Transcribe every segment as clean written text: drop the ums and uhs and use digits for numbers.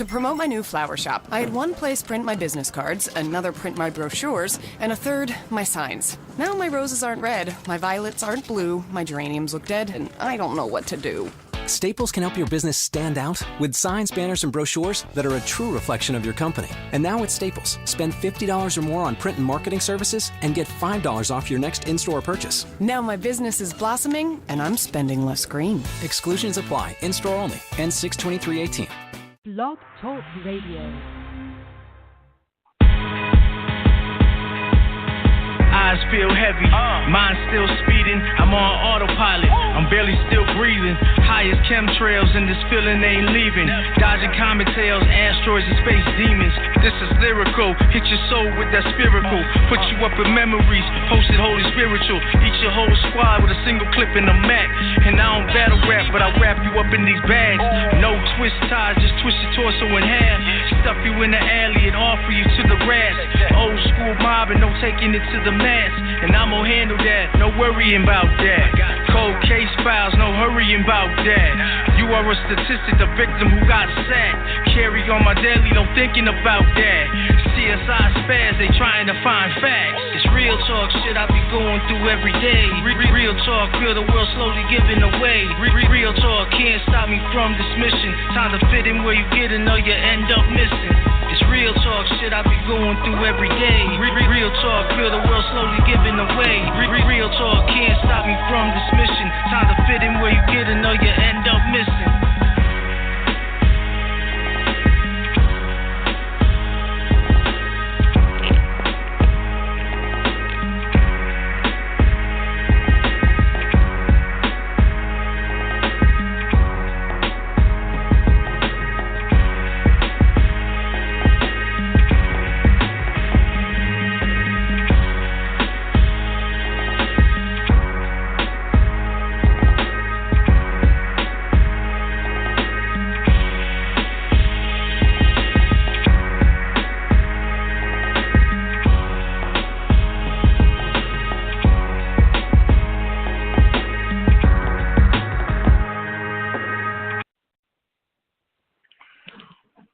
To promote my new flower shop, I had one place print my business cards, another print my brochures, and a third, my signs. Now my roses aren't red, my violets aren't blue, my geraniums look dead, and I don't know what to do. Staples can help your business stand out with signs, banners, and brochures that are a true reflection of your company. And now at Staples, spend $50 or more on print and marketing services and get $5 off your next in-store purchase. Now my business is blossoming, and I'm spending less green. Exclusions apply. In-store only. Ends 6/23/18. Blog Talk Radio. Eyes feel heavy, mind still speeding, I'm on autopilot, I'm barely still breathing, high as chemtrails and this feeling ain't leaving, dodging comet tails, asteroids and space demons, this is lyrical, hit your soul with that spherical, put you up in memories, posted holy spiritual, eat your whole squad with a single clip in a Mac, and I don't battle rap, but I wrap you up in these bags, no twist ties, just twist your torso in half, stuff you in the alley and offer you to the rats, old school mob and no taking it to the mat. And I'm gonna handle that, no worrying about that. Cold case files, no hurrying about that. You are a statistic, the victim who got sacked. Carry on my daily, no thinking about that. CSI spaz, they trying to find facts. It's real talk shit I be going through every day. Real talk, feel the world slowly giving away. Real talk, can't stop me from this mission. Time to fit in where you get and know you end up missing. It's real talk shit I be going through every day. Real talk, feel the world slowly giving away. Real talk, can't stop me from this mission. Time to fit in where you get and know you end up missing.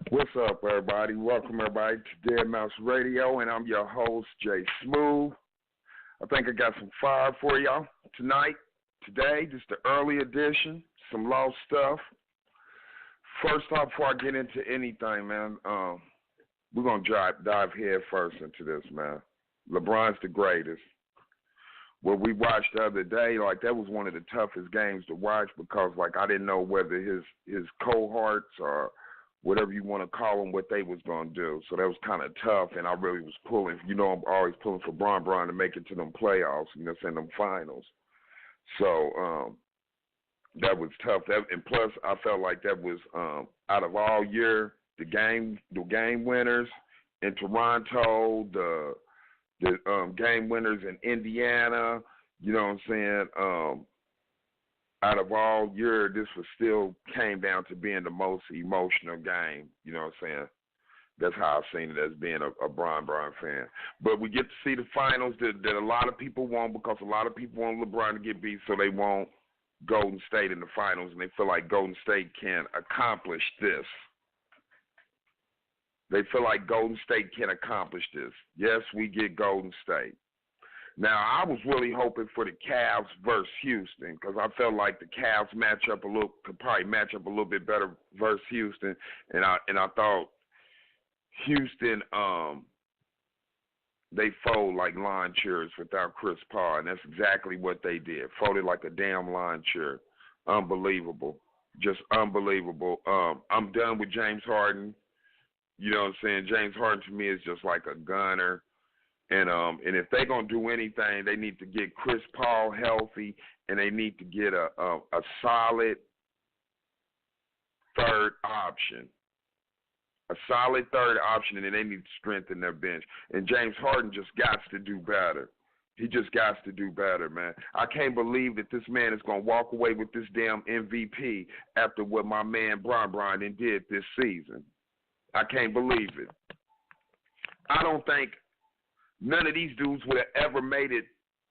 What's up, everybody? Welcome, everybody, to Dead Mouse Radio, and I'm your host, Jay Smooth. I think I got some fire for y'all today, just the early edition, some lost stuff. First off, before I get into anything, man, we're going to dive head first into this, man. LeBron's the greatest. What we watched the other day, like, that was one of the toughest games to watch because, like, I didn't know whether his cohorts or whatever you want to call them, what they was going to do. So that was kind of tough, and I really was pulling. You know, I'm always pulling for Bron to make it to them playoffs, in them finals. So that was tough. And plus, I felt like that was, out of all year, the game winners in Toronto, the game winners in Indiana, you know what I'm saying, out of all year, this was still came down to being the most emotional game. You know what I'm saying? That's how I've seen it as being a Bron fan. But we get to see the finals that a lot of people want because a lot of people want LeBron to get beat, so they want Golden State in the finals, and they feel like Golden State can accomplish this. They feel like Golden State can accomplish this. Yes, we get Golden State. Now, I was really hoping for the Cavs versus Houston because I felt like the Cavs could probably match up a little bit better versus Houston, and I thought Houston they fold like lawn chairs without Chris Paul, and that's exactly what they did. Folded like a damn lawn chair. Unbelievable, just unbelievable. I'm done with James Harden. You know what I'm saying? James Harden to me is just like a gunner. And if they're going to do anything, they need to get Chris Paul healthy, and they need to get a solid third option. A solid third option, and then they need to strengthen their bench. And James Harden just got to do better. He just got to do better, man. I can't believe that this man is going to walk away with this damn MVP after what my man Bron did this season. I can't believe it. I don't think none of these dudes would have ever made it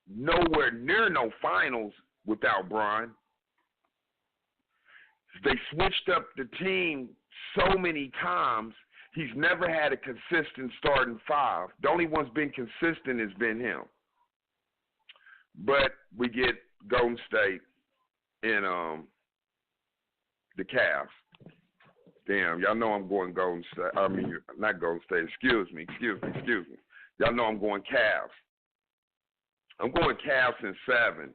nowhere near no finals without Bron. They switched up the team so many times, he's never had a consistent starting five. The only one's been consistent has been him. But we get Golden State and the Cavs. Damn, y'all know I'm going Golden State. I mean, not Golden State. Excuse me. Y'all know I'm going Cavs. I'm going Cavs in 7.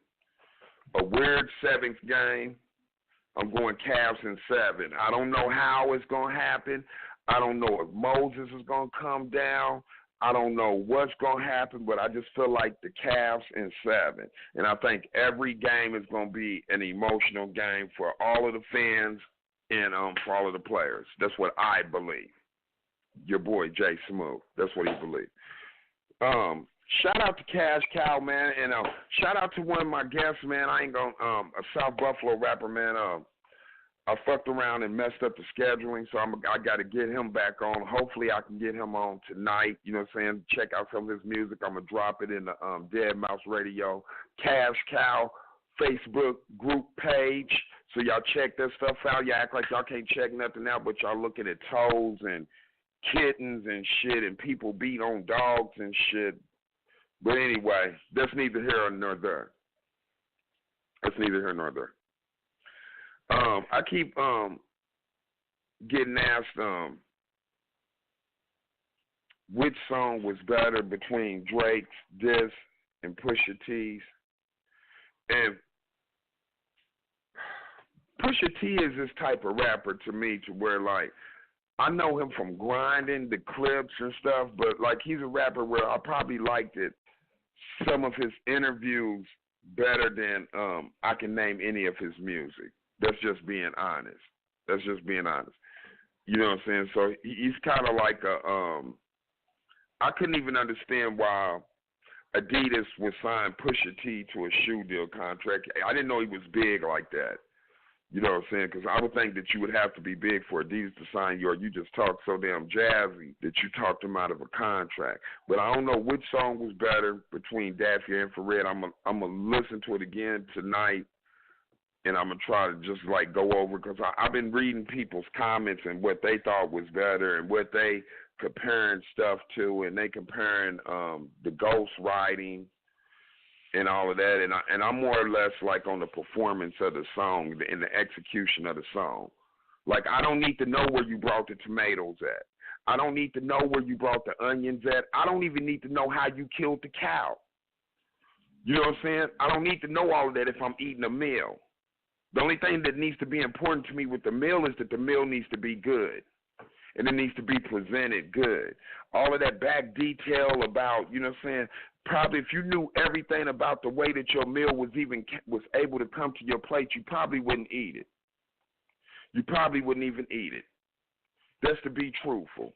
A weird 7th game. I'm going Cavs in 7. I don't know how it's going to happen. I don't know if Moses is going to come down. I don't know what's going to happen, but I just feel like the Cavs in 7. And I think every game is going to be an emotional game for all of the fans and for all of the players. That's what I believe. Your boy, Jay Smooth. That's what he believes. Shout out to Cash Cow, man, and shout out to one of my guests, man. I ain't going a South Buffalo rapper, man. I fucked around and messed up the scheduling, so I got to get him back on. Hopefully, I can get him on tonight. You know what I'm saying? Check out some of his music. I'm gonna drop it in the Dead Mouse Radio Cash Cow Facebook group page. So y'all check that stuff out. Y'all act like y'all can't check nothing out, but y'all looking at toes and kittens and shit, and people beat on dogs and shit. But anyway, that's neither here nor there. I keep getting asked which song was better between Drake's diss and Pusha T's. And Pusha T is this type of rapper to me to where, like, I know him from grinding the clips and stuff, but, like, he's a rapper where I probably liked it, some of his interviews better than I can name any of his music. That's just being honest. You know what I'm saying? So he's kind of like I couldn't even understand why Adidas would sign Pusha T to a shoe deal contract. I didn't know he was big like that. You know what I'm saying? Because I would think that you would have to be big for Adidas to sign you, or you just talk so damn jazzy that you talked him out of a contract. But I don't know which song was better between Daffy and Infrared. I'm gonna listen to it again tonight, and I'm going to try to just, like, go over, because I've been reading people's comments and what they thought was better and what they comparing stuff to, and they comparing the ghost writing and all of that, and I'm more or less, like, on the performance of the song and the execution of the song. Like, I don't need to know where you brought the tomatoes at. I don't need to know where you brought the onions at. I don't even need to know how you killed the cow. You know what I'm saying? I don't need to know all of that if I'm eating a meal. The only thing that needs to be important to me with the meal is that the meal needs to be good, and it needs to be presented good. All of that back detail about, you know what I'm saying, probably if you knew everything about the way that your meal was able to come to your plate, you probably wouldn't eat it. You probably wouldn't even eat it. That's to be truthful.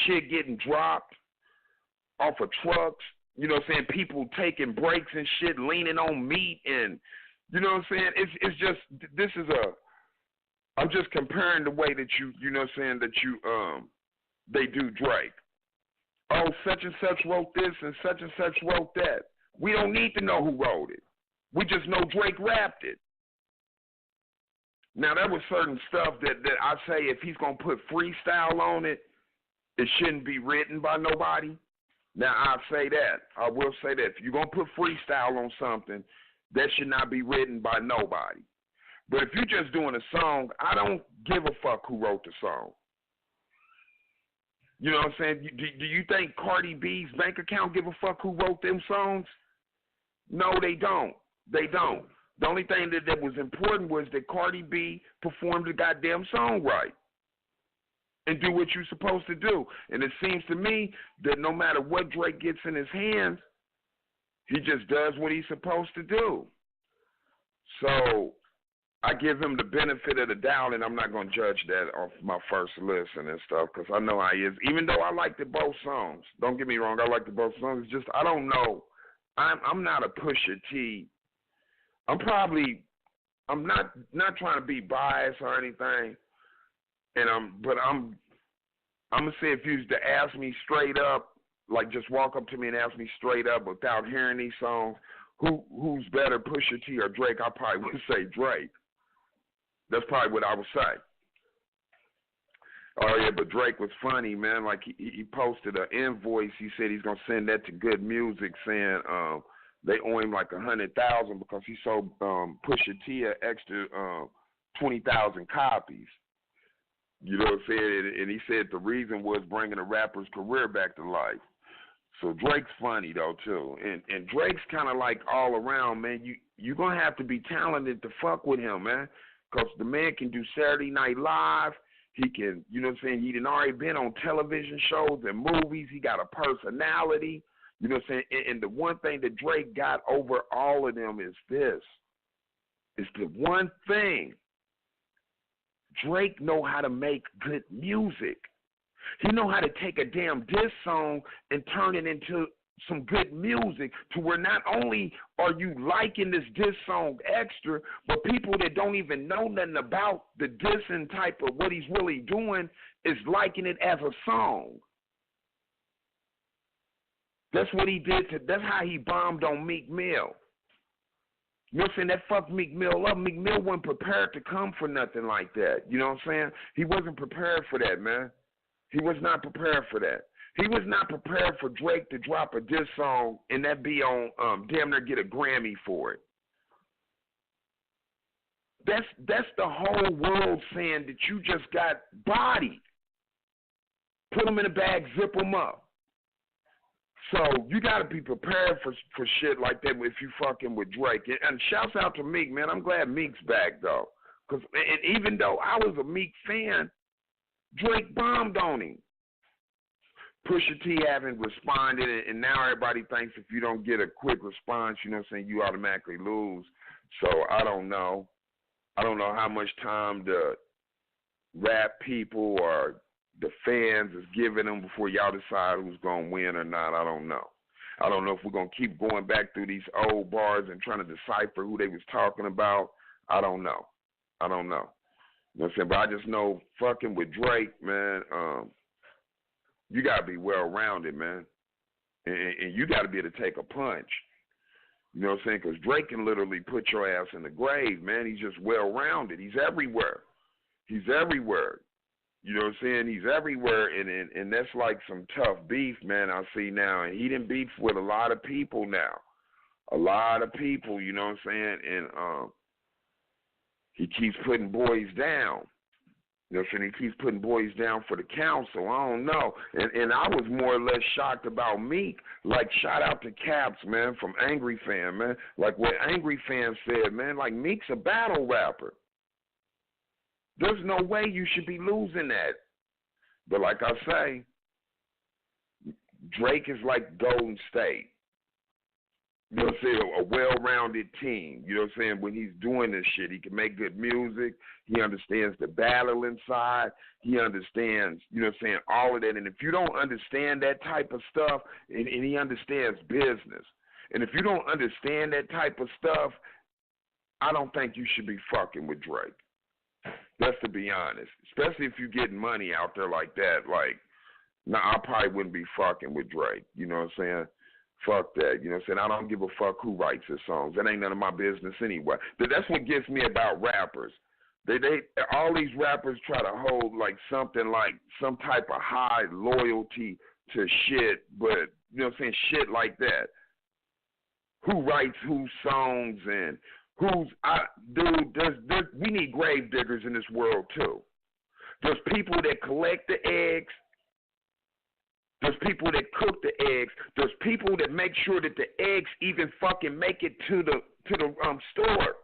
Shit getting dropped off of trucks, you know what I'm saying, people taking breaks and shit, leaning on meat, and you know what I'm saying? It's just, this is I'm just comparing the way that you know what I'm saying, that you, they do Drake. Oh, such and such wrote this and such wrote that. We don't need to know who wrote it. We just know Drake rapped it. Now, there was certain stuff that I say if he's going to put freestyle on it, it shouldn't be written by nobody. Now, I'll say that. I will say that. If you're going to put freestyle on something, that should not be written by nobody. But if you're just doing a song, I don't give a fuck who wrote the song. You know what I'm saying? Do you think Cardi B's bank account give a fuck who wrote them songs? No, they don't. They don't. The only thing that was important was that Cardi B performed the goddamn song right and do what you're supposed to do. And it seems to me that no matter what Drake gets in his hands, he just does what he's supposed to do. So I give him the benefit of the doubt, and I'm not going to judge that off my first listen and stuff, because I know how he is. Even though I like the both songs. Don't get me wrong, I like the both songs. It's just I don't know. I'm not a Pusha T. I'm not trying to be biased or anything. But I'm gonna say, if you was to ask me straight up, like just walk up to me and ask me straight up without hearing these songs, who's better, Pusha T or Drake? I probably would say Drake. That's probably what I would say. Oh yeah, but Drake was funny, man. Like he posted an invoice. He said he's gonna send that to Good Music, saying they owe him like $100,000 because he sold Pusha T an extra 20,000 copies. You know what I'm saying? And he said the reason was bringing a rapper's career back to life. So Drake's funny though too, and Drake's kind of like all around, man. You gonna have to be talented to fuck with him, man, because the man can do Saturday Night Live. He can, you know what I'm saying? He done already been on television shows and movies. He got a personality, you know what I'm saying? And the one thing that Drake got over all of them is this. It's the one thing. Drake know how to make good music. He know how to take a damn diss song and turn it into some good music to where not only are you liking this diss song extra, but people that don't even know nothing about the dissing type of what he's really doing is liking it as a song. That's what he did. That's how he bombed on Meek Mill. You know what I'm saying? That fucked Meek Mill up. Meek Mill wasn't prepared to come for nothing like that. You know what I'm saying? He wasn't prepared for that, man. He was not prepared for that. He was not prepared for Drake to drop a diss song and that be on damn near get a Grammy for it. That's the whole world saying that you just got bodied. Put them in a bag, zip them up. So you got to be prepared for shit like that if you fucking with Drake. And shouts out to Meek, man. I'm glad Meek's back, though. And even though I was a Meek fan, Drake bombed on him. Pusha T haven't responded, and now everybody thinks if you don't get a quick response, you know what I'm saying, you automatically lose. So I don't know. I don't know how much time the rap people or the fans is giving them before y'all decide who's going to win or not. I don't know. I don't know if we're going to keep going back through these old bars and trying to decipher who they was talking about. I don't know. You know what I'm saying? But I just know fucking with Drake, man, you got to be well-rounded, man. And you got to be able to take a punch. You know what I'm saying? Because Drake can literally put your ass in the grave, man. He's just well-rounded. He's everywhere. You know what I'm saying? He's everywhere, and that's like some tough beef, man, I see now. And he done beef with a lot of people now. A lot of people, you know what I'm saying? And he keeps putting boys down. You know what I'm saying? He keeps putting boys down for the council. I don't know. And I was more or less shocked about Meek. Like, shout out to Caps, man, from Angry Fan, man. Like what Angry Fan said, man, like Meek's a battle rapper. There's no way you should be losing that. But like I say, Drake is like Golden State. You know what I'm saying? A well-rounded team. You know what I'm saying? When he's doing this shit, he can make good music. He understands the battle inside. He understands, you know what I'm saying, all of that. And if you don't understand that type of stuff, and he understands business, and if you don't understand that type of stuff, I don't think you should be fucking with Drake. That's to be honest. Especially if you're getting money out there like that. Like, nah, I probably wouldn't be fucking with Drake. You know what I'm saying? Fuck that. You know what I'm saying? I don't give a fuck who writes his songs. That ain't none of my business anyway. That's what gets me about rappers. They all these rappers try to hold like something like some type of high loyalty to shit, but you know what I'm saying? Shit like that. Who writes whose songs and we need grave diggers in this world too. There's people that collect the eggs. There's people that cook the eggs. There's people that make sure that the eggs even fucking make it to the store.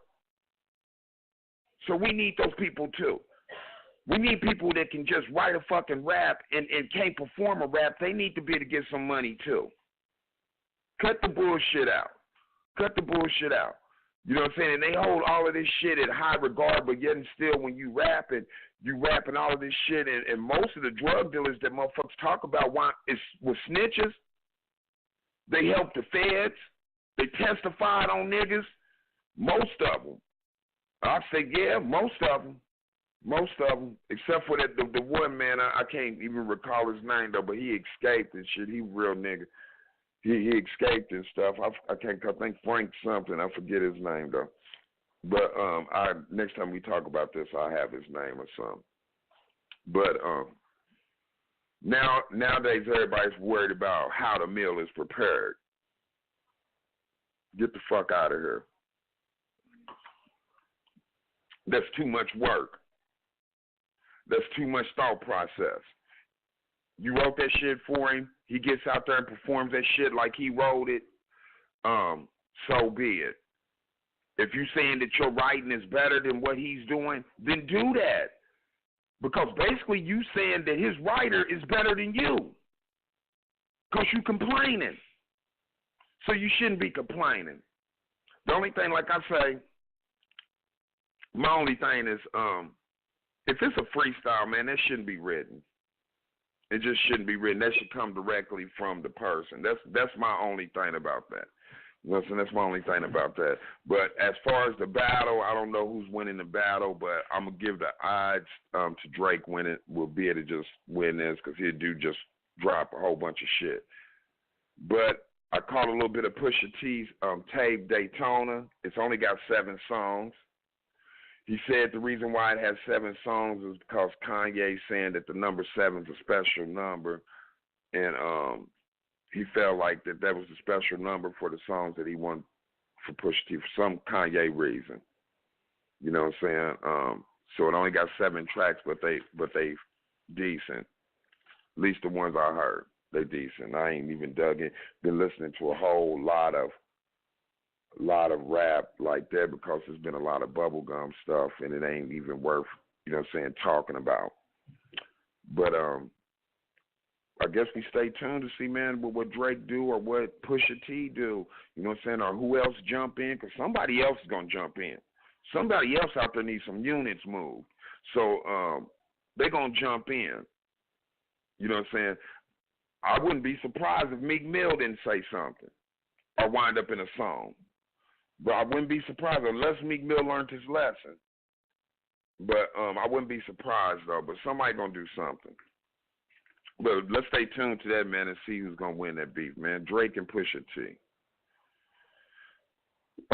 So we need those people too. We need people that can just write a fucking rap and can't perform a rap. They need to be able to get some money too. Cut the bullshit out. You know what I'm saying? And they hold all of this shit in high regard, but yet and still when you rapping all of this shit, and most of the drug dealers that motherfuckers talk about with snitches. They help the feds. They testified on niggas. Most of them. I say, yeah, most of them. Except for the one man, I can't even recall his name, though, but he escaped and shit. He real nigga. He escaped and stuff. I think Frank something. I forget his name, though. But next time we talk about this, I'll have his name or something. But nowadays everybody's worried about how the meal is prepared. Get the fuck out of here. That's too much work. That's too much thought process. You wrote that shit for him. He gets out there and performs that shit like he wrote it. So be it. If you're saying that your writing is better than what he's doing, then do that. Because basically you saying that his writer is better than you. Because you complaining. So you shouldn't be complaining. The only thing, like I say, my only thing is, if it's a freestyle, man, that shouldn't be written. It just shouldn't be written. That should come directly from the person. That's my only thing about that. Listen, that's my only thing about that. But as far as the battle, I don't know who's winning the battle, but I'm going to give the odds to Drake winning. Will be able to just win this because he'll just drop a whole bunch of shit. But I caught a little bit of Pusha T's tape, Daytona. It's only got 7 songs. He said the reason why it has 7 songs is because Kanye's saying that the number 7 is a special number, and he felt like that was a special number for the songs that he wanted for Pusha T for some Kanye reason. You know what I'm saying? So it only got 7 tracks, but they decent. At least the ones I heard, they decent. I ain't even dug in. Been listening to a whole lot of rap like that because there's been a lot of bubblegum stuff and it ain't even worth, you know what I'm saying, talking about. But I guess we stay tuned to see, man, what Drake do or what Pusha T do, you know what I'm saying, or who else jump in, because somebody else is going to jump in. Somebody else out there needs some units moved. So they're going to jump in. You know what I'm saying? I wouldn't be surprised if Meek Mill didn't say something or wind up in a song. But I wouldn't be surprised unless Meek Mill learned his lesson. But I wouldn't be surprised, though. But somebody going to do something. But let's stay tuned to that, man, and see who's going to win that beef, man. Drake and Pusha T.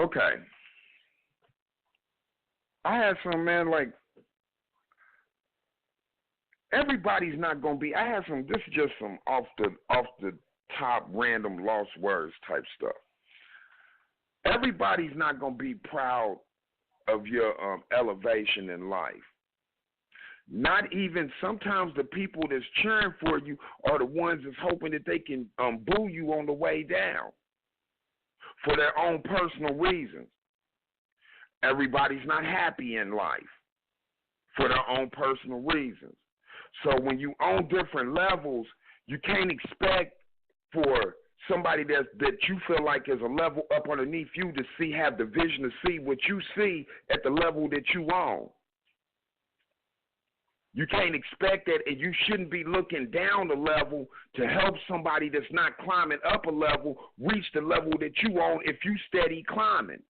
Okay. I had some, man, like, everybody's not going to be, I had some, this is just some off the top random lost words type stuff. Everybody's not going to be proud of your elevation in life. Not even sometimes the people that's cheering for you are the ones that's hoping that they can boo you on the way down for their own personal reasons. Everybody's not happy in life for their own personal reasons. So when you on different levels, you can't expect for somebody that you feel like is a level up underneath you to have the vision to see what you see at the level that you on. You can't expect that, and you shouldn't be looking down the level to help somebody that's not climbing up a level reach the level that you on if you steady climbing.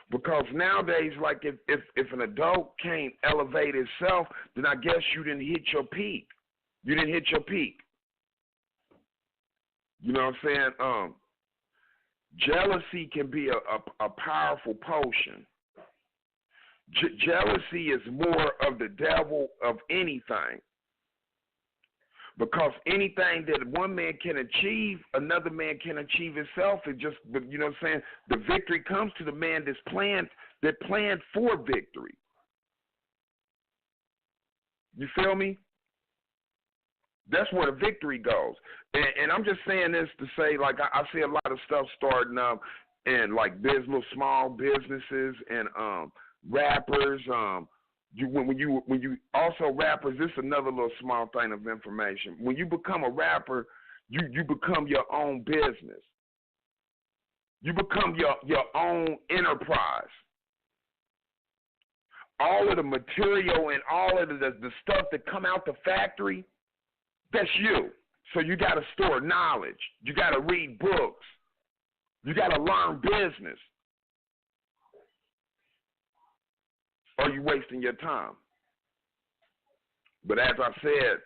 Because nowadays, like if an adult can't elevate himself, then I guess you didn't hit your peak. You didn't hit your peak. You know what I'm saying? Jealousy can be a powerful potion. Jealousy is more of the devil of anything. Because anything that one man can achieve, another man can achieve himself. It just, you know what I'm saying? The victory comes to the man that planned for victory. You feel me? That's where the victory goes. And I'm just saying this to say, like, I see a lot of stuff starting up in, like, small businesses and rappers. When you also rappers, this is another little small thing of information. When you become a rapper, you become your own business. You become your own enterprise. All of the material and all of the stuff that come out the factory, that's you. So you got to store knowledge. You got to read books. You got to learn business. Or you wasting your time. But as I said,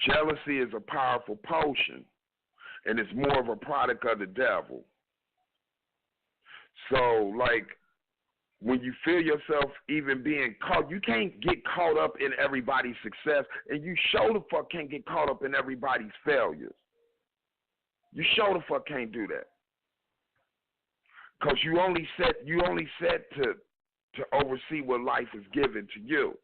jealousy is a powerful potion, and it's more of a product of the devil. So, like, when you feel yourself even being caught, you can't get caught up in everybody's success, and you sure the fuck can't get caught up in everybody's failures. You sure the fuck can't do that. Because you only set to oversee what life is given to you.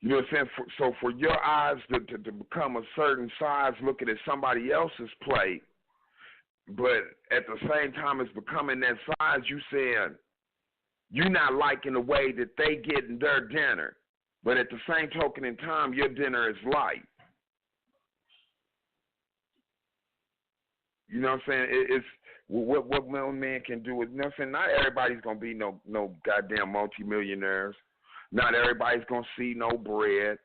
You know what I'm saying? So for your eyes to become a certain size looking at somebody else's plate, but at the same time as becoming that size, you saying you're not liking the way that they getting their dinner, but at the same token in time, your dinner is light. You know what I'm saying? It's what man can do. You know what I'm saying? Not everybody's going to be no goddamn multimillionaires. Not everybody's going to see no bread.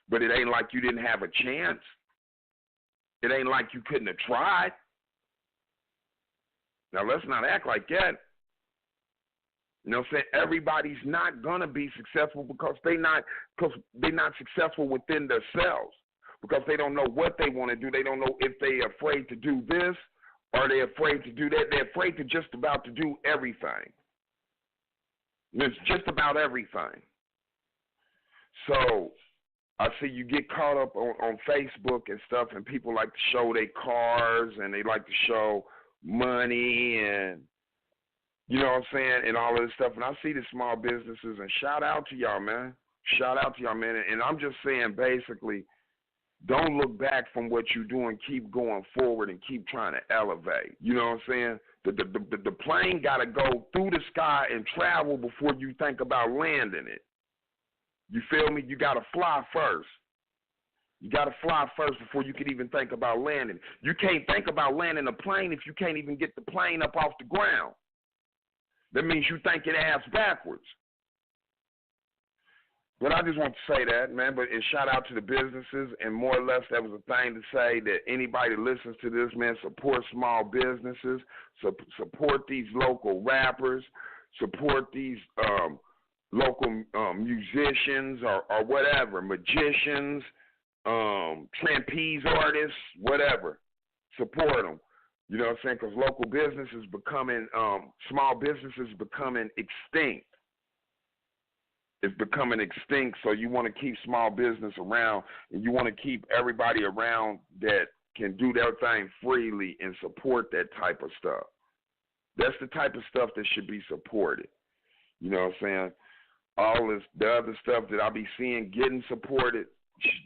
But it ain't like you didn't have a chance. It ain't like you couldn't have tried. Now, let's not act like that. You know what I'm saying? Everybody's not going to be successful because they're not successful within themselves, because they don't know what they want to do. They don't know if they're afraid to do this or they're afraid to do that. They're afraid to just about to do everything. It's just about everything. So I see you get caught up on Facebook and stuff, and people like to show their cars and they like to show money and, you know what I'm saying, and all of this stuff. And I see the small businesses, and shout out to y'all, man. Shout out to y'all, man. And I'm just saying, basically, don't look back from what you're doing. Keep going forward and keep trying to elevate. You know what I'm saying? The plane got to go through the sky and travel before you think about landing it. You feel me? You got to fly first. You got to fly first before you can even think about landing. You can't think about landing a plane if you can't even get the plane up off the ground. That means you think it ass backwards. But I just want to say that, man. But and shout out to the businesses, and more or less that was a thing to say that anybody that listens to this, man, support small businesses, support these local rappers, support these local musicians or whatever, magicians, trapeze artists, whatever. Support them. You know what I'm saying? Because local businesses becoming, small businesses becoming extinct. It's becoming extinct, so you want to keep small business around, and you want to keep everybody around that can do their thing freely and support that type of stuff. That's the type of stuff that should be supported. You know what I'm saying? All this, the other stuff that I be seeing getting supported,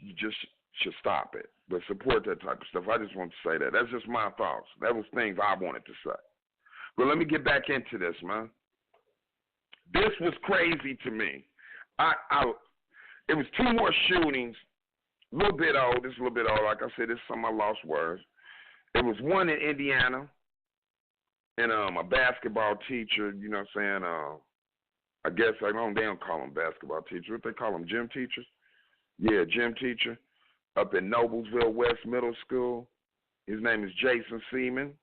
you just should stop it. But support that type of stuff. I just want to say that. That's just my thoughts. That was things I wanted to say. But let me get back into this, man. This was crazy to me. It was two more shootings, a little bit old. This is a little bit old. Like I said, this is some of my lost words. It was one in Indiana, and a basketball teacher, you know what I'm saying, I guess, they don't call them basketball teachers. What they call them, gym teachers? Yeah, gym teacher up in Noblesville West Middle School. His name is Jason Seaman.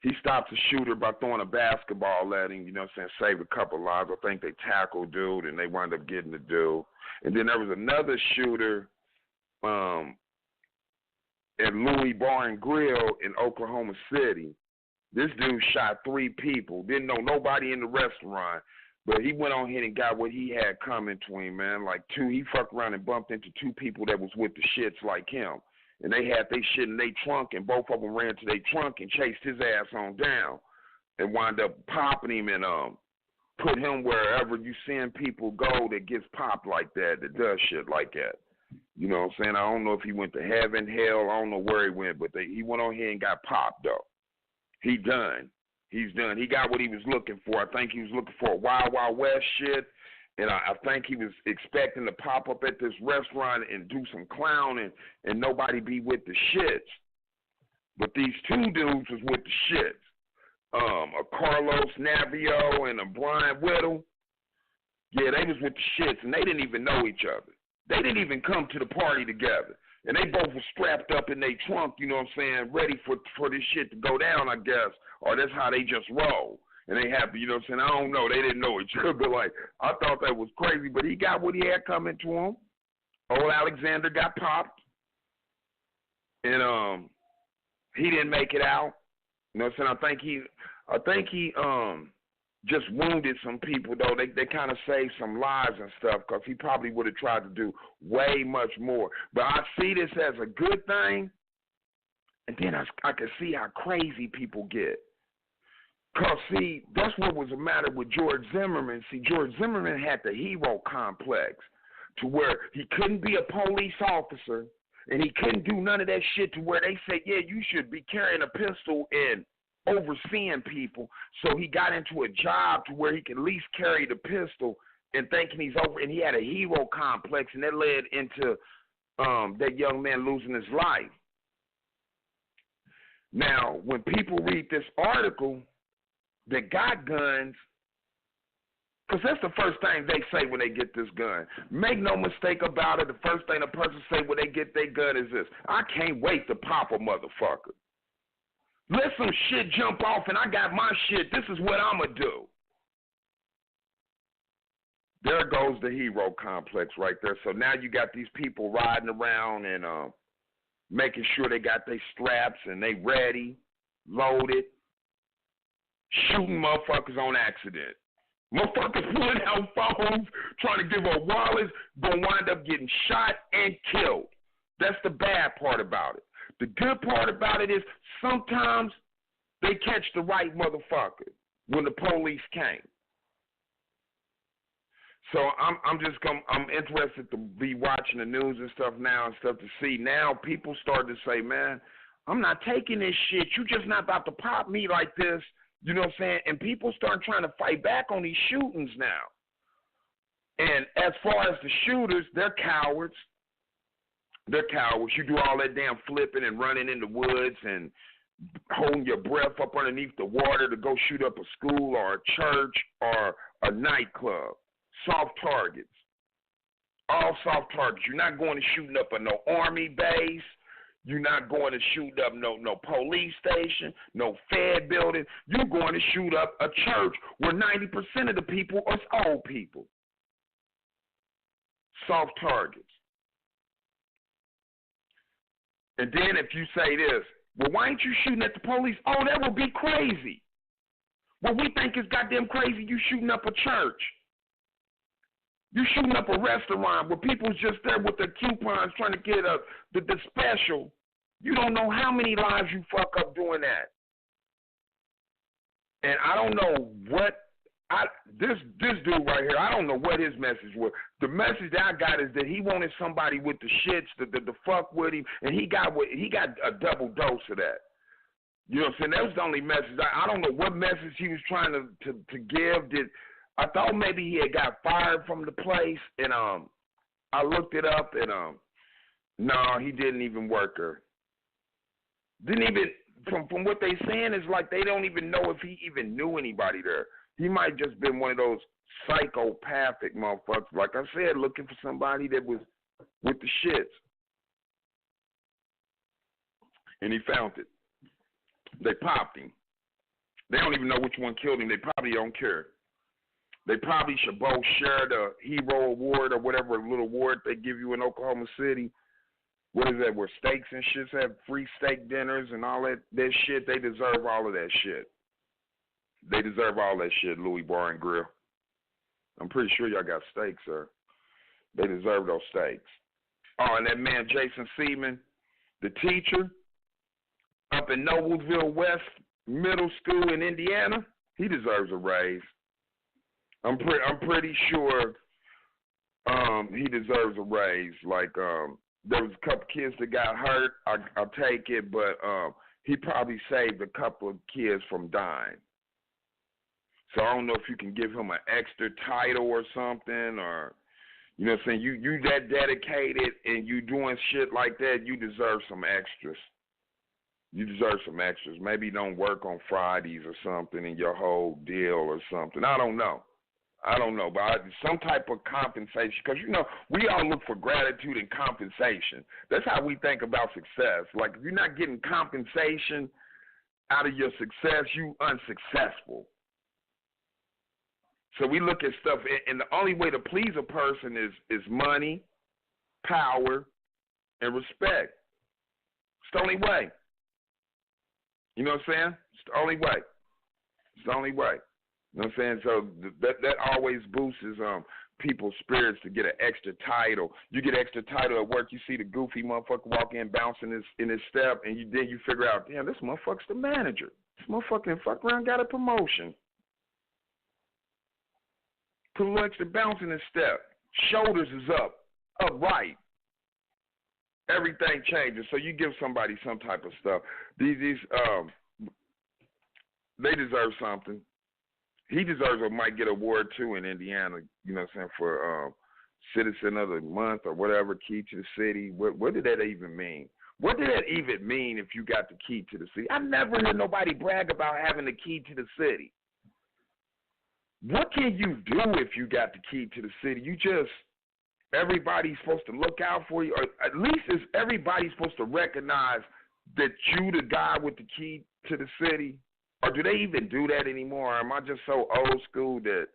He stopped the shooter by throwing a basketball at him, you know what I'm saying, saved a couple lives. I think they tackled dude, and they wound up getting the dude. And then there was another shooter at Louis Bar and Grill in Oklahoma City. This dude shot 3 people, didn't know nobody in the restaurant, but he went on ahead and got what he had coming to him, man. Like he fucked around and bumped into 2 people that was with the shits like him. And they had their shit in their trunk, and both of them ran to their trunk and chased his ass on down and wound up popping him and put him wherever you seeing people go that gets popped like that does shit like that. You know what I'm saying? I don't know if he went to heaven, hell, I don't know where he went, but he went on here and got popped, though. He done. He's done. He got what he was looking for. I think he was looking for a Wild Wild West shit. And I think he was expecting to pop up at this restaurant and do some clowning and nobody be with the shits. But these 2 dudes was with the shits. A Carlos Navio and a Brian Whittle. Yeah, they was with the shits, and they didn't even know each other. They didn't even come to the party together. And they both were strapped up in their trunk, you know what I'm saying, ready for this shit to go down, I guess. Or that's how they just roll. And they happy, you know what I'm saying? I don't know. They didn't know each other, but, like, I thought that was crazy. But he got what he had coming to him. Old Alexander got popped. And he didn't make it out. You know what I'm saying? I think he just wounded some people, though. They kind of saved some lives and stuff because he probably would have tried to do way much more. But I see this as a good thing, and then I can see how crazy people get. Because, see, that's what was the matter with George Zimmerman. See, George Zimmerman had the hero complex to where he couldn't be a police officer and he couldn't do none of that shit to where they said, yeah, you should be carrying a pistol and overseeing people. So he got into a job to where he could at least carry the pistol and thinking he's over, and he had a hero complex, and that led into that young man losing his life. Now, when people read this article that got guns, because that's the first thing they say when they get this gun. Make no mistake about it, the first thing a person say when they get their gun is this: I can't wait to pop a motherfucker. Let some shit jump off and I got my shit. This is what I'm going to do. There goes the hero complex right there. So now you got these people riding around and making sure they got their straps and they ready, loaded, shooting motherfuckers on accident. Motherfuckers pulling out phones, trying to give up wallets, gonna wind up getting shot and killed. That's the bad part about it. The good part about it is sometimes they catch the right motherfucker when the police came. So I'm interested to be watching the news and stuff now and stuff to see now people start to say, man, I'm not taking this shit. You just not about to pop me like this. You know what I'm saying? And people start trying to fight back on these shootings now. And as far as the shooters, they're cowards. They're cowards. You do all that damn flipping and running in the woods and holding your breath up underneath the water to go shoot up a school or a church or a nightclub. Soft targets. All soft targets. You're not going to shooting up a no army base. You're not going to shoot up no police station, no Fed building. You're going to shoot up a church where 90% of the people are old people. Soft targets. And then if you say this, well, why ain't you shooting at the police? Oh, that would be crazy. Well, we think it's goddamn crazy you shooting up a church. You shooting up a restaurant where people's just there with their coupons trying to get the special. You don't know how many lives you fuck up doing that. And I don't know what this dude right here, I don't know what his message was. The message that I got is that he wanted somebody with the shits to fuck with him, and he got a double dose of that. You know what I'm saying? That was the only message. I don't know what message he was trying to give. I thought maybe he had got fired from the place, and I looked it up, and no, he didn't even work there. Didn't even, from what they saying, is like they don't even know if he even knew anybody there. He might just been one of those psychopathic motherfuckers, like I said, looking for somebody that was with the shits. And he found it. They popped him. They don't even know which one killed him. They probably don't care. They probably should both share the hero award or whatever little award they give you in Oklahoma City. What is that, where steaks and shits have free steak dinners and all that shit? They deserve all of that shit. They deserve all that shit, Louis Bar and Grill. I'm pretty sure y'all got steaks, sir. They deserve those steaks. Oh, and that man, Jason Seaman, the teacher up in Noblesville West Middle School in Indiana, he deserves a raise. I'm pretty sure he deserves a raise. Like, there was a couple kids that got hurt. I'll take it, but he probably saved a couple of kids from dying. So I don't know if you can give him an extra title or something, or, you know what I'm saying, you that dedicated and you doing shit like that, you deserve some extras. You deserve some extras. Maybe don't work on Fridays or something in your whole deal or something. I don't know, but some type of compensation, because, you know, we all look for gratitude and compensation. That's how we think about success. Like, if you're not getting compensation out of your success, you unsuccessful. So we look at stuff, and the only way to please a person is money, power, and respect. It's the only way. You know what I'm saying? It's the only way. It's the only way. You know what I'm saying? So that always boosts people's spirits to get an extra title. You get an extra title at work, you see the goofy motherfucker walk in bouncing in his step, and then you figure out, damn, this motherfucker's the manager. This motherfucker fuck around got a promotion. Put a little extra bounce in his step. Shoulders is upright. Everything changes. So you give somebody some type of stuff. They deserve something. He deserves might get an award too in Indiana, you know what I'm saying, for Citizen of the Month or whatever, key to the city. What did that even mean? What did that even mean if you got the key to the city? I've never heard nobody brag about having the key to the city. What can you do if you got the key to the city? Everybody's supposed to look out for you, or at least is everybody supposed to recognize that you the guy with the key to the city? Or do they even do that anymore? Or am I just so old school that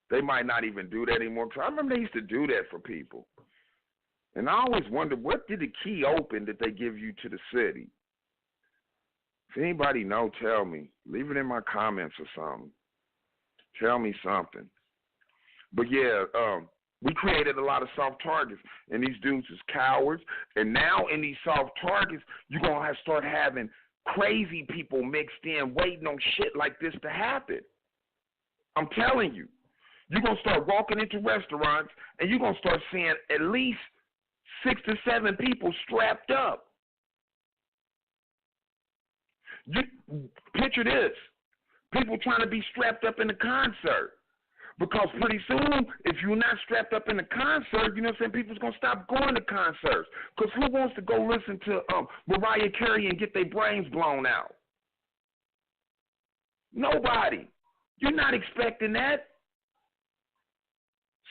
they might not even do that anymore? Because I remember they used to do that for people. And I always wondered, what did the key open that they give you to the city? If anybody know, tell me. Leave it in my comments or something. Tell me something. But yeah, we created a lot of soft targets, and these dudes is cowards. And now in these soft targets, you're going to have to start having crazy people mixed in waiting on shit like this to happen. I'm telling you. You're going to start walking into restaurants, and you're going to start seeing at least 6 to 7 people strapped up. Picture this. People trying to be strapped up in the concert. Because pretty soon, if you're not strapped up in the concert, you know what I'm saying, people's going to stop going to concerts. Because who wants to go listen to Mariah Carey and get their brains blown out? Nobody. You're not expecting that.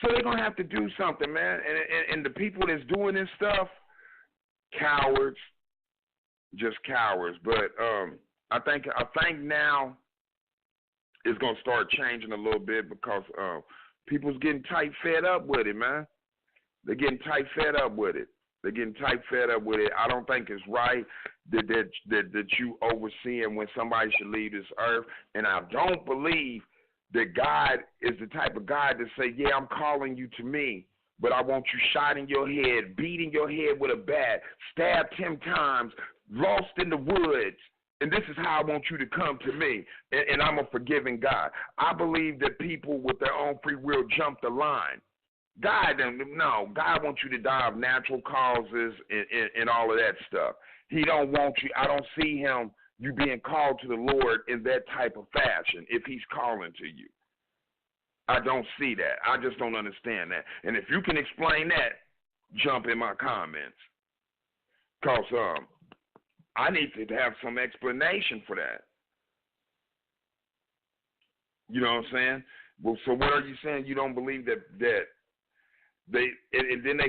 So they're going to have to do something, man. And the people that's doing this stuff, cowards, just cowards. But I think now it's going to start changing a little bit because people's getting tight fed up with it, man. They're getting tight fed up with it. I don't think it's right that you overseeing when somebody should leave this earth. And I don't believe that God is the type of God to say, yeah, I'm calling you to me, but I want you shot in your head, beat in your head with a bat, stabbed 10 times, lost in the woods, and this is how I want you to come to me, and I'm a forgiving God. I believe that people with their own free will jump the line. God wants you to die of natural causes and all of that stuff. He don't want you. I don't see you being called to the Lord in that type of fashion if he's calling to you. I don't see that. I just don't understand that. And if you can explain that, jump in my comments. Because I need to have some explanation for that. You know what I'm saying? Well, so what are you saying? You don't believe that they and then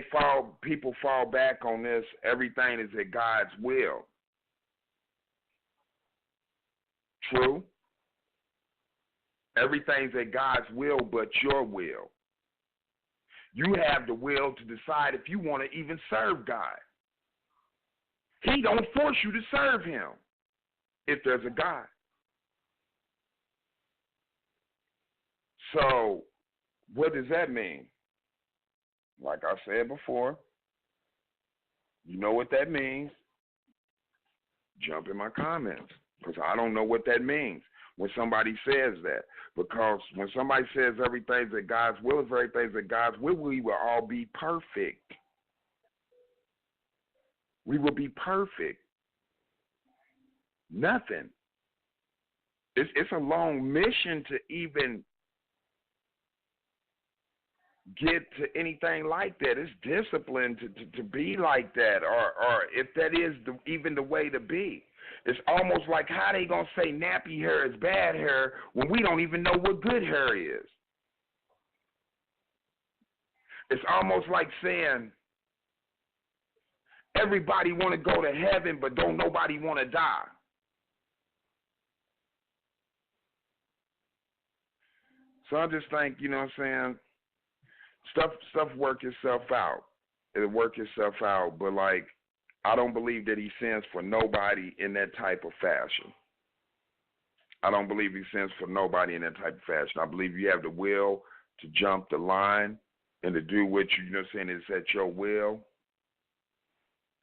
people fall back on this, everything is at God's will. True. Everything's at God's will but your will. You have the will to decide if you want to even serve God. He don't force you to serve him if there's a God. So what does that mean? Like I said before, you know what that means. Jump in my comments. Because I don't know what that means when somebody says that. Because when somebody says everything's at God's will, everything's at God's will, we will all be perfect. We will be perfect. Nothing. It's a long mission to even get to anything like that. It's discipline to be like that, or if that is even the way to be. It's almost like how they going to say nappy hair is bad hair when we don't even know what good hair is. It's almost like saying everybody want to go to heaven, but don't nobody want to die. So I just think, you know what I'm saying, stuff work itself out. It'll work itself out, but like, I don't believe that he sends for nobody in that type of fashion. I don't believe he sends for nobody in that type of fashion. I believe you have the will to jump the line and to do what you know what I'm saying is at your will.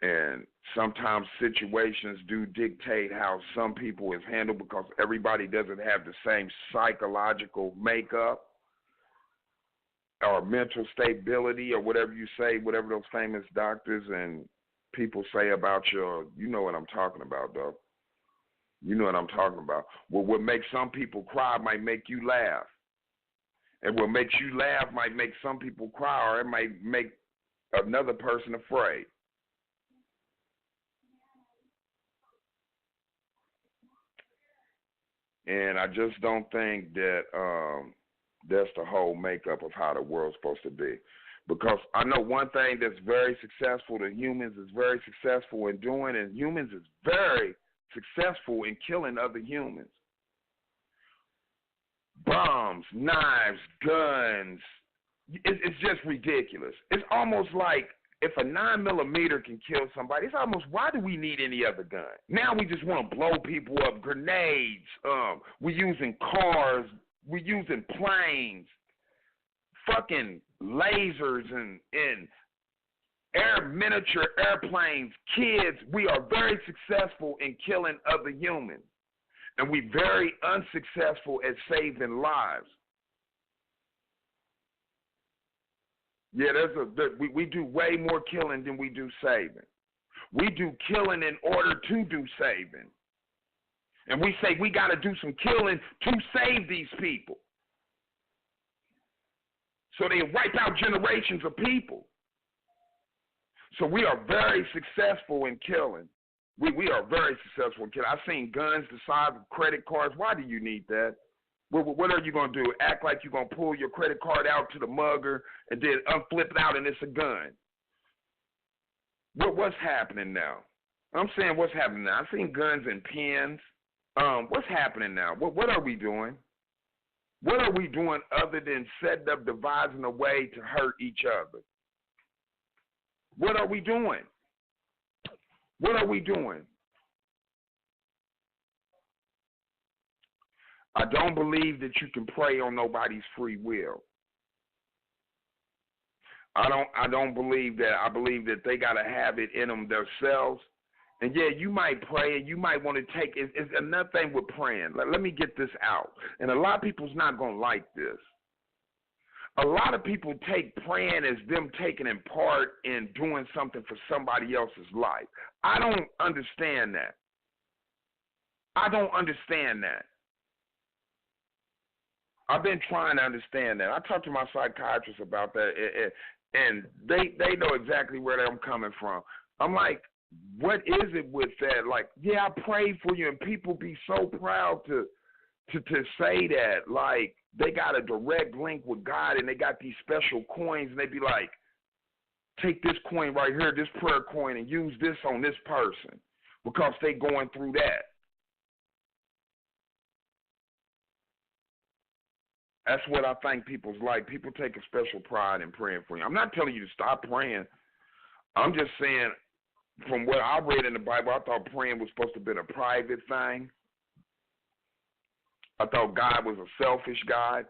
And sometimes situations do dictate how some people is handled because everybody doesn't have the same psychological makeup or mental stability or whatever you say, whatever those famous doctors and people say about you know what I'm talking about, though. You know what I'm talking about. Well, what makes some people cry might make you laugh. And what makes you laugh might make some people cry, or it might make another person afraid. And I just don't think that that's the whole makeup of how the world's supposed to be. Because I know one thing that's very successful that humans is very successful in doing, and humans is very successful in killing other humans. Bombs, knives, guns. It's just ridiculous. It's almost like if a 9mm can kill somebody, it's almost, why do we need any other gun? Now we just want to blow people up, grenades. We're using cars. We're using planes. Fucking lasers and miniature airplanes. Kids, we are very successful in killing other humans. And we're very unsuccessful at saving lives. Yeah, we do way more killing than we do saving. We do killing in order to do saving. And we say we got to do some killing to save these people. So they wipe out generations of people. So we are very successful in killing. We are very successful in killing. I've seen guns the size of credit cards. Why do you need that? What are you going to do? Act like you're going to pull your credit card out to the mugger and then unflip it out and it's a gun. What's happening now? I'm saying what's happening now. I've seen guns and pens. What's happening now? What are we doing? What are we doing other than setting up, devising a way to hurt each other? What are we doing? What are we doing? I don't believe that you can prey on nobody's free will. I don't believe that. I believe that they got to have it in them themselves. And yeah, you might pray and you might want to take it. It's another thing with praying. Let me get this out. And a lot of people's not going to like this. A lot of people take praying as them taking in part in doing something for somebody else's life. I don't understand that. I don't understand that. I've been trying to understand that. I talked to my psychiatrist about that, and they know exactly where I'm coming from. I'm like, what is it with that? Like, yeah, I prayed for you, and people be so proud to say that. Like, they got a direct link with God, and they got these special coins, and they be like, take this coin right here, this prayer coin, and use this on this person because they going through that. That's what I think people's like. People take a special pride in praying for you. I'm not telling you to stop praying. I'm just saying, from what I read in the Bible, I thought praying was supposed to be a private thing. I thought God was a selfish God,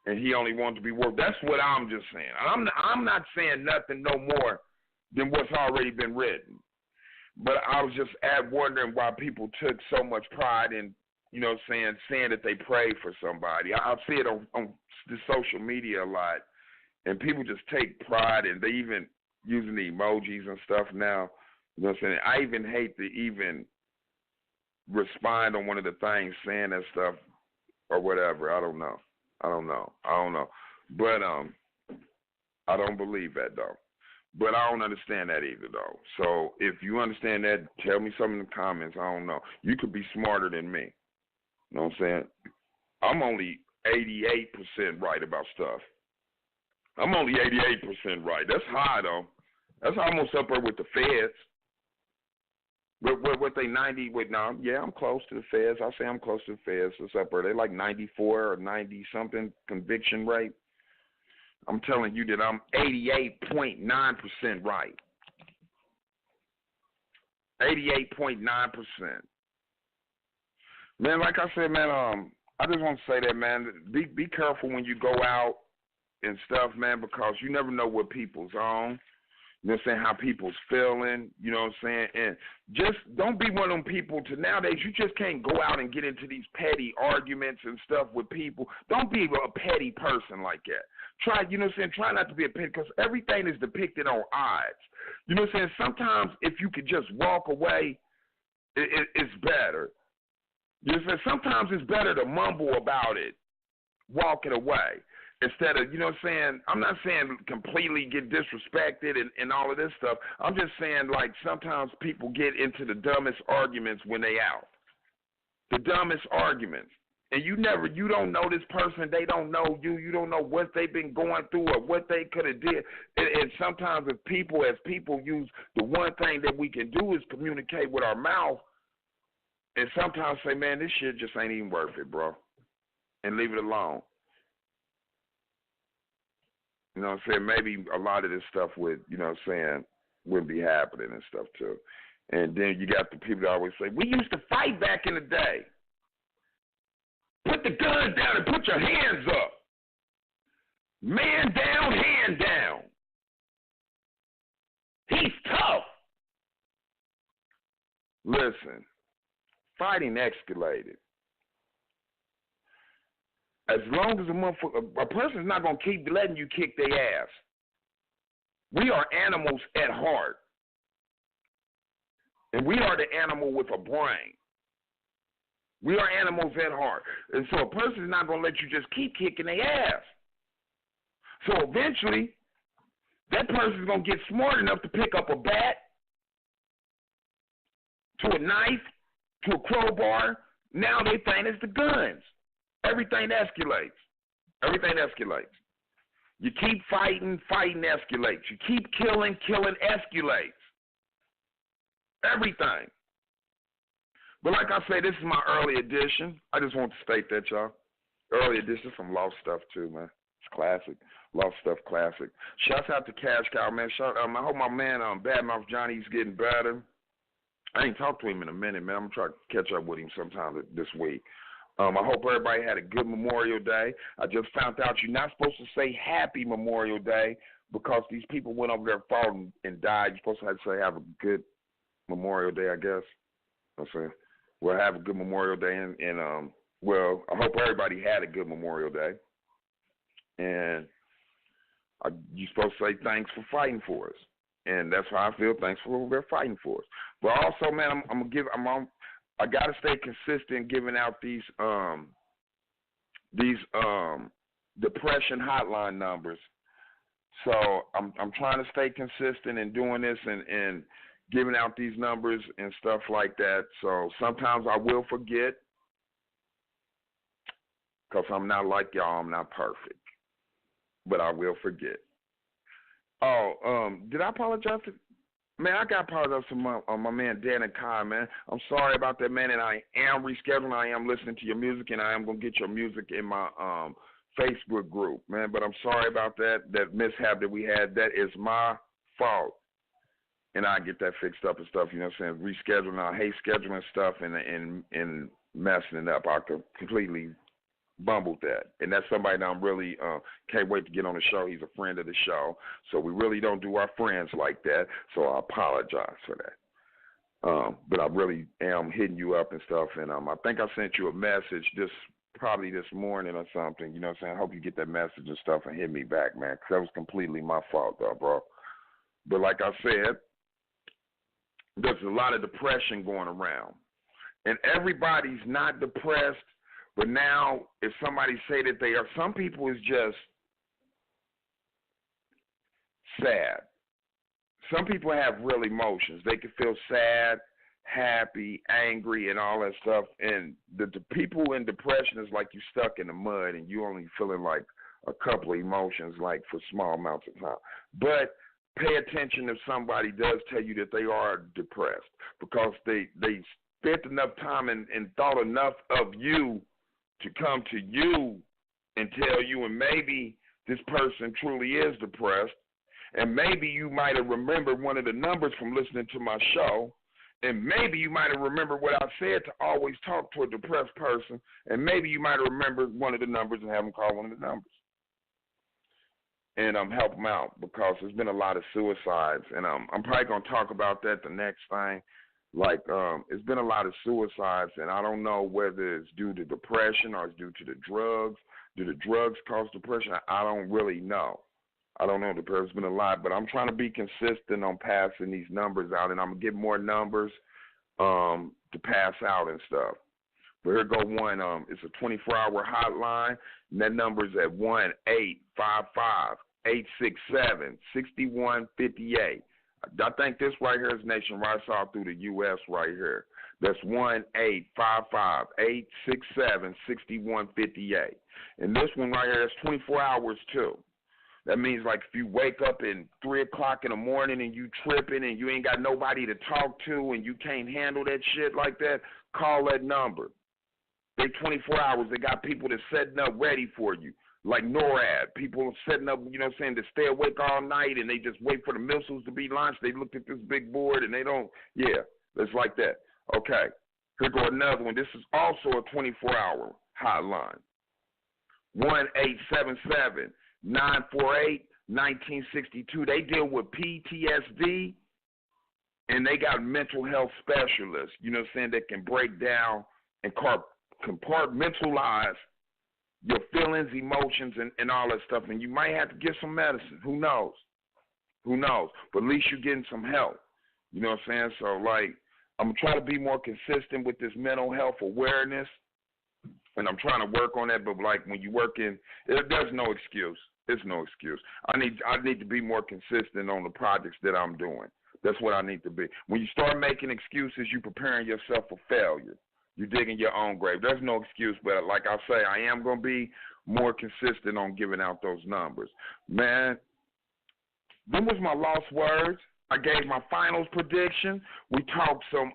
and he only wanted to be worked. That's what I'm just saying. I'm not saying nothing no more than what's already been written. But I was just wondering why people took so much pride in, you know, saying that they prayed for somebody. I see it on the social media a lot, and people just take pride, and they even using the emojis and stuff now. You know what I'm saying? I even hate to even respond on one of the things saying that stuff or whatever. I don't know. But I don't believe that, though. But I don't understand that either, though. So if you understand that, tell me something in the comments. I don't know. You could be smarter than me. You know what I'm saying? I'm only 88% right about stuff. I'm only 88% right. That's high, though. That's almost up there with the feds. What they 90 with now? Yeah, I'm close to the feds. I say I'm close to the feds. It's up there. They like 94 or 90 something conviction rate. I'm telling you that I'm 88.9% right. 88.9%. Man, like I said, man, I just want to say that, man, be careful when you go out and stuff, man, because you never know what people's on. You know what I'm saying? How people's feeling, you know what I'm saying? And just don't be one of them people to nowadays, you just can't go out and get into these petty arguments and stuff with people. Don't be a petty person like that. Try, you know what I'm saying? Try not to be a petty, because everything is depicted on odds. You know what I'm saying? Sometimes if you could just walk away, it's better. You know what I'm saying? Sometimes it's better to mumble about it, walk it away. Instead of, you know what I'm saying, I'm not saying completely get disrespected and all of this stuff. I'm just saying, like, sometimes people get into the dumbest arguments when they out. The dumbest arguments. And you don't know this person. They don't know you. You don't know what they've been going through or what they could have did. And sometimes as people use the one thing that we can do is communicate with our mouth and sometimes say, man, this shit just ain't even worth it, bro. And leave it alone. You know what I'm saying? Maybe a lot of this stuff would, you know what I'm saying, wouldn't be happening and stuff too. And then you got the people that always say, we used to fight back in the day. Put the gun down and put your hands up. Man down, hand down. He's tough. Listen, fighting escalated. As long as a person's not going to keep letting you kick their ass. We are animals at heart. And we are the animal with a brain. We are animals at heart. And so a person's not going to let you just keep kicking their ass. So eventually, that person's going to get smart enough to pick up a bat, to a knife, to a crowbar. Now they think it's the guns. Everything escalates. Everything escalates. You keep fighting, fighting escalates. You keep killing, killing escalates. Everything. But like I say, this is my early edition. I just want to state that, y'all. Early edition from Lost Stuff, too, man. It's classic. Lost Stuff classic. Shouts out to Cash Cow, man. I hope my man Badmouth Johnny's getting better. I ain't talked to him in a minute, man. I'm going to try to catch up with him sometime this week. I hope everybody had a good Memorial Day. I just found out you're not supposed to say Happy Memorial Day because these people went over there, fought and died. You're supposed to have to say have a good Memorial Day, I guess. I'm saying, well, have a good Memorial Day, and well, I hope everybody had a good Memorial Day. And you're supposed to say thanks for fighting for us, and that's how I feel. Thanks for fighting for us. But also, man, I gotta stay consistent giving out these depression hotline numbers. So I'm trying to stay consistent in doing this and giving out these numbers and stuff like that. So sometimes I will forget because I'm not like y'all. I'm not perfect, but I will forget. Oh, did I apologize to? Man, I got to apologize to my man Dan and Kai, man. I'm sorry about that, man, and I am rescheduling. I am listening to your music, and I am going to get your music in my Facebook group, man. But I'm sorry about that mishap that we had. That is my fault, and I get that fixed up and stuff, you know what I'm saying, rescheduling. I hate scheduling stuff and messing it up. I completely bumbled that, and that's somebody that I'm really can't wait to get on the show. He's a friend of the show, so we really don't do our friends like that, so I apologize for that. But I really am hitting you up and stuff, and I think I sent you a message probably this morning or something, you know what I'm saying? I hope you get that message and stuff and hit me back, man, because that was completely my fault, though, bro. But like I said, there's a lot of depression going around, and everybody's not depressed. But now, if somebody say that they are, some people is just sad. Some people have real emotions. They can feel sad, happy, angry, and all that stuff. And the people in depression is like you stuck in the mud and you only feeling like a couple of emotions, like for small amounts of time. But pay attention if somebody does tell you that they are depressed, because they spent enough time and thought enough of you to come to you and tell you, and maybe this person truly is depressed, and maybe you might have remembered one of the numbers from listening to my show, And maybe you might have remembered what I said to always talk to a depressed person, and maybe you might have remembered one of the numbers and have them call one of the numbers. And help them out, because there's been a lot of suicides. And I'm probably going to talk about that the next thing. Like, it's been a lot of suicides, and I don't know whether it's due to depression or it's due to the drugs. Do the drugs cause depression? I don't really know. I don't know. There's been a lot, but I'm trying to be consistent on passing these numbers out, and I'm going to get more numbers to pass out and stuff. But here go one. It's a 24-hour hotline, and that number is at 1-855-867-6158. I think this right here is nationwide, all through the U.S. right here. That's 1-855-867-6158. And this one right here is 24 hours, too. That means, like, if you wake up at 3 o'clock in the morning and you tripping and you ain't got nobody to talk to and you can't handle that shit like that, call that number. They 24 hours. They got people that's setting up ready for you. Like NORAD, people setting up, you know what I'm saying, to stay awake all night and they just wait for the missiles to be launched. They looked at this big board and they don't, it's like that. Okay, here go another one. This is also a 24-hour hotline. 1-877-948-1962. They deal with PTSD and they got mental health specialists, you know what I'm saying, that can break down and compartmentalize your feelings, emotions, and all that stuff. And you might have to get some medicine. Who knows? But at least you're getting some help. You know what I'm saying? So, like, I'm trying to be more consistent with this mental health awareness, and I'm trying to work on that. But, like, when you work in, there's no excuse. There's no excuse. I need to be more consistent on the projects that I'm doing. That's what I need to be. When you start making excuses, you're preparing yourself for failure. You're digging your own grave. There's no excuse, but like I say, I am going to be more consistent on giving out those numbers. Man, them was my lost words. I gave my finals prediction. We talked some,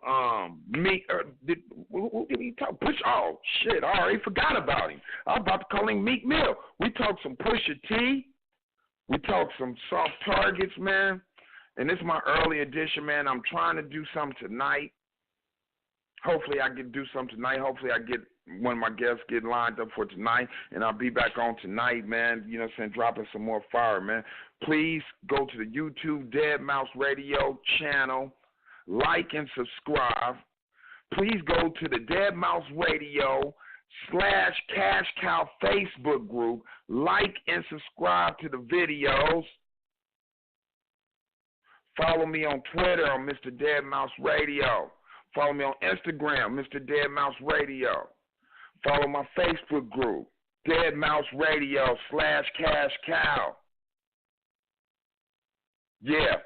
who did we talk? Oh, shit, I already forgot about him. I was about to call him Meek Mill. We talked some Pusha T. We talked some soft targets, man. And this is my early edition, man. I'm trying to do something tonight. Hopefully I can do something tonight. Hopefully I get one of my guests get lined up for tonight, and I'll be back on tonight, man. You know what I'm saying? Dropping some more fire, man. Please go to the YouTube Deadmau5 Radio channel. Like and subscribe. Please go to the Deadmau5 Radio /Cash Cow Facebook group. Like and subscribe to the videos. Follow me on Twitter on Mr. Deadmau5 Radio. Follow me on Instagram, Mr. Deadmau5 Radio. Follow my Facebook group, Deadmau5 Radio /Cash Cow. Yeah.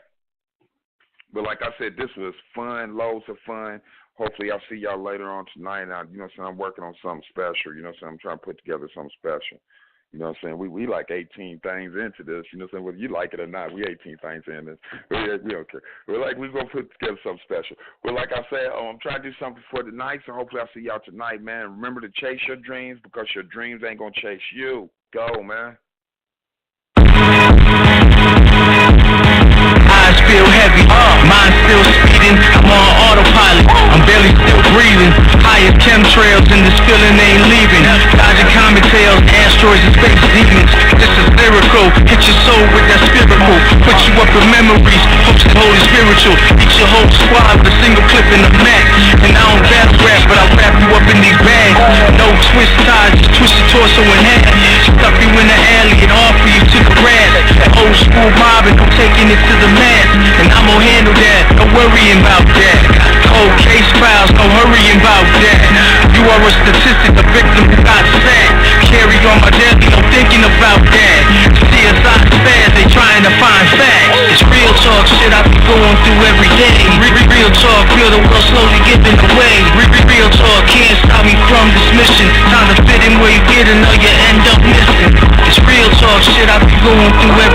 But like I said, this was fun, loads of fun. Hopefully I'll see y'all later on tonight. Now, you know what I'm saying? I'm working on something special. You know what I'm saying? I'm trying to put together something special. You know what I'm saying? We like 18 things into this. You know what I'm saying? Whether you like it or not, we 18 things in this. We don't care. We're going to put together something special. But like I said, I'm trying to do something for tonight, so hopefully I'll see y'all tonight, man. Remember to chase your dreams, because your dreams ain't going to chase you. Go, man. Eyes feel heavy, mind still speeding. I'm on autopilot, I'm barely still breathing. High as chemtrails and this feeling ain't leaving. Dodging comet tails, asteroids and space demons. This is lyrical, hit your soul with that spiritual. Put you up in memories, hopes and holy spiritual. Eat your whole squad with a single clip in the Mac. And I don't battle rap, but I wrap you up in these bags. No twist ties, just twist your torso in half. Stuff you in the alley and offer you to the grass. Old school mobbing, I'm taking it to the mass. And I'm gonna handle that, no worrying about that. Cold case files, no hurrying about that. You are a statistic, a victim who got sacked. Carry on my daily, no thinking about that. CSI fans, they trying to find facts. It's real talk shit I be going through every day. Real talk, feel the world slowly giving away. Real talk, can't stop me from this mission. Time to fit in where you get in or you end up missing. It's real talk shit I be going through every day.